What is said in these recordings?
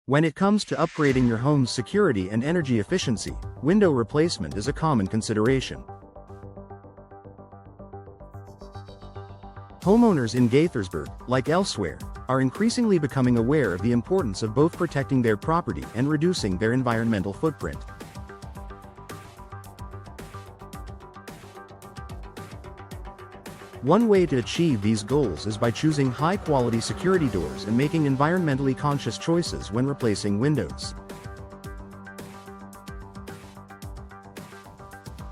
When it comes to upgrading your home's security and energy efficiency, window replacement is a common consideration. Homeowners in Gaithersburg, like elsewhere, are increasingly becoming aware of the importance of both protecting their property and reducing their environmental footprint. One way to achieve these goals is by choosing high-quality security doors and making environmentally conscious choices when replacing windows.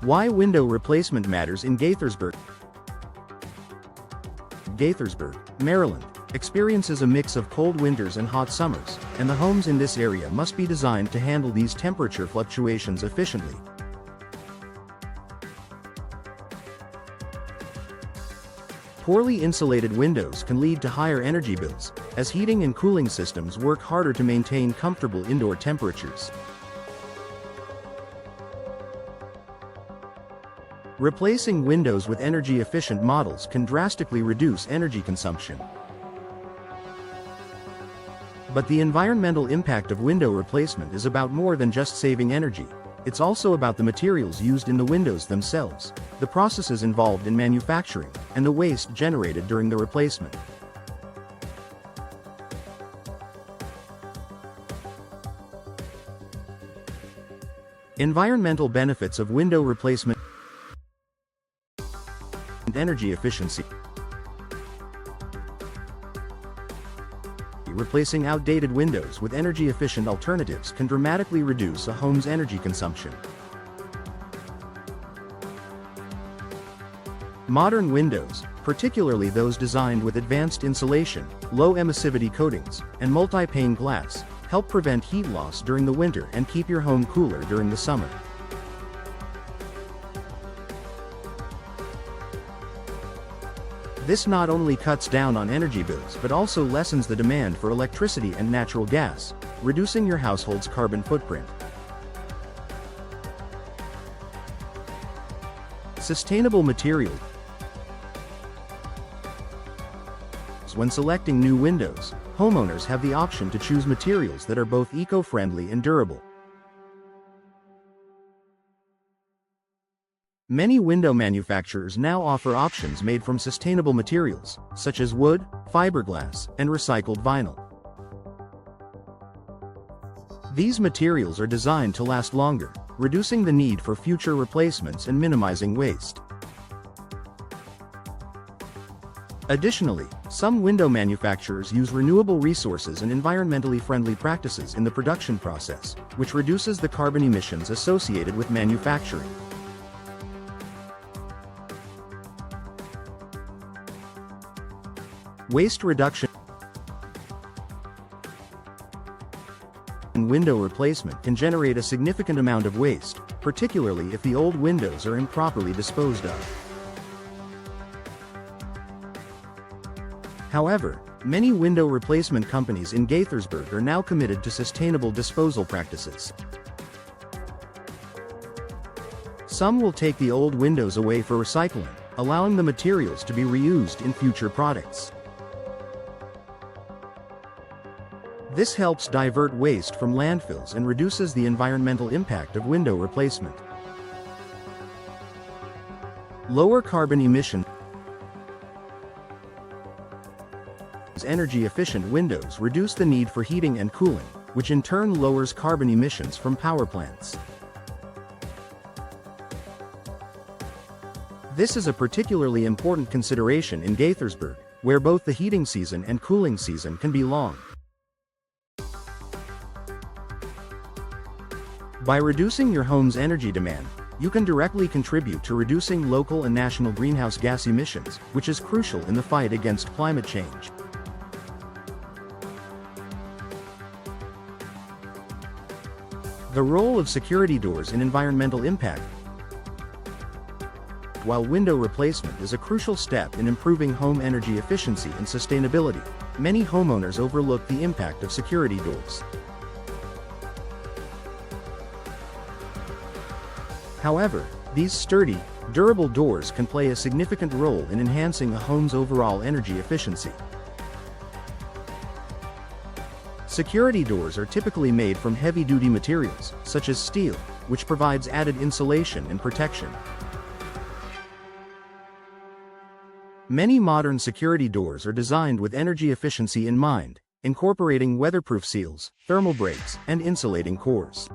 Why window replacement matters in Gaithersburg. Gaithersburg, Maryland, experiences a mix of cold winters and hot summers, and the homes in this area must be designed to handle these temperature fluctuations efficiently. Poorly insulated windows can lead to higher energy bills, as heating and cooling systems work harder to maintain comfortable indoor temperatures. Replacing windows with energy-efficient models can drastically reduce energy consumption. But the environmental impact of window replacement is about more than just saving energy. It's also about the materials used in the windows themselves, the processes involved in manufacturing, and the waste generated during the replacement. Environmental benefits of window replacement and energy efficiency. Replacing outdated windows with energy-efficient alternatives can dramatically reduce a home's energy consumption. Modern windows, particularly those designed with advanced insulation, low emissivity coatings, and multi-pane glass, help prevent heat loss during the winter and keep your home cooler during the summer. This not only cuts down on energy bills but also lessens the demand for electricity and natural gas, reducing your household's carbon footprint. Sustainable materials. When selecting new windows, homeowners have the option to choose materials that are both eco-friendly and durable. Many window manufacturers now offer options made from sustainable materials, such as wood, fiberglass, and recycled vinyl. These materials are designed to last longer, reducing the need for future replacements and minimizing waste. Additionally, some window manufacturers use renewable resources and environmentally friendly practices in the production process, which reduces the carbon emissions associated with manufacturing. Waste reduction. Window replacement can generate a significant amount of waste, particularly if the old windows are improperly disposed of. However, many window replacement companies in Gaithersburg are now committed to sustainable disposal practices. Some will take the old windows away for recycling, allowing the materials to be reused in future products. This helps divert waste from landfills and reduces the environmental impact of window replacement. Lower carbon emissions. Energy-efficient windows reduce the need for heating and cooling, which in turn lowers carbon emissions from power plants. This is a particularly important consideration in Gaithersburg, where both the heating season and cooling season can be long. By reducing your home's energy demand, you can directly contribute to reducing local and national greenhouse gas emissions, which is crucial in the fight against climate change. The role of security doors in environmental impact. While window replacement is a crucial step in improving home energy efficiency and sustainability, many homeowners overlook the impact of security doors. However, these sturdy, durable doors can play a significant role in enhancing a home's overall energy efficiency. Security doors are typically made from heavy-duty materials, such as steel, which provides added insulation and protection. Many modern security doors are designed with energy efficiency in mind, incorporating weatherproof seals, thermal breaks, and insulating cores.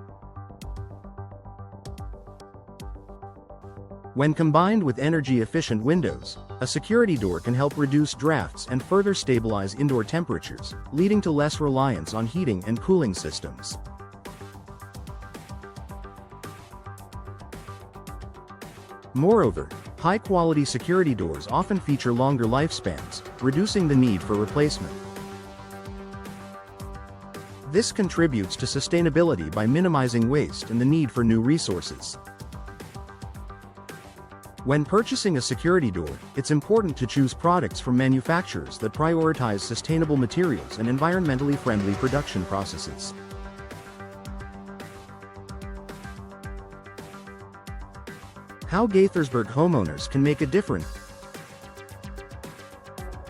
When combined with energy-efficient windows, a security door can help reduce drafts and further stabilize indoor temperatures, leading to less reliance on heating and cooling systems. Moreover, high-quality security doors often feature longer lifespans, reducing the need for replacement. This contributes to sustainability by minimizing waste and the need for new resources. When purchasing a security door, it's important to choose products from manufacturers that prioritize sustainable materials and environmentally friendly production processes. How Gaithersburg homeowners can make a difference.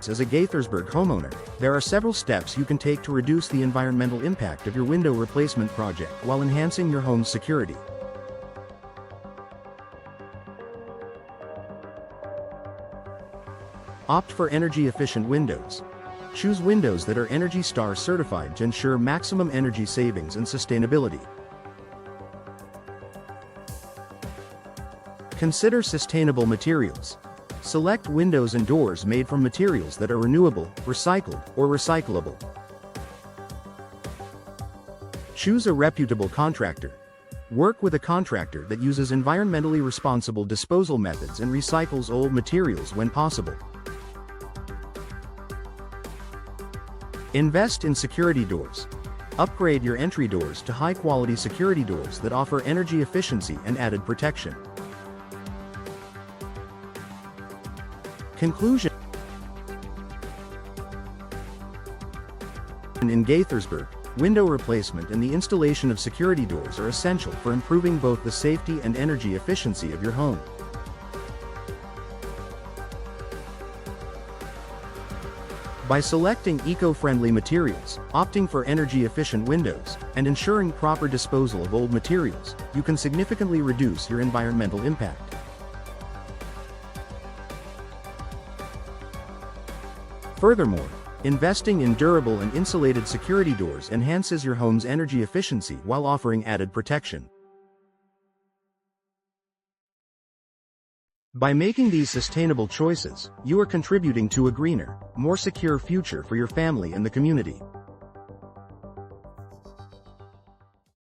As a Gaithersburg homeowner, there are several steps you can take to reduce the environmental impact of your window replacement project while enhancing your home's security. Opt for energy-efficient windows. Choose windows that are ENERGY STAR certified to ensure maximum energy savings and sustainability. Consider sustainable materials. Select windows and doors made from materials that are renewable, recycled, or recyclable. Choose a reputable contractor. Work with a contractor that uses environmentally responsible disposal methods and recycles old materials when possible. Invest in security doors. Upgrade your entry doors to high-quality security doors that offer energy efficiency and added protection. Conclusion. In Gaithersburg, window replacement and the installation of security doors are essential for improving both the safety and energy efficiency of your home. By selecting eco-friendly materials, opting for energy-efficient windows, and ensuring proper disposal of old materials, you can significantly reduce your environmental impact. Furthermore, investing in durable and insulated security doors enhances your home's energy efficiency while offering added protection. By making these sustainable choices, you are contributing to a greener, more secure future for your family and the community.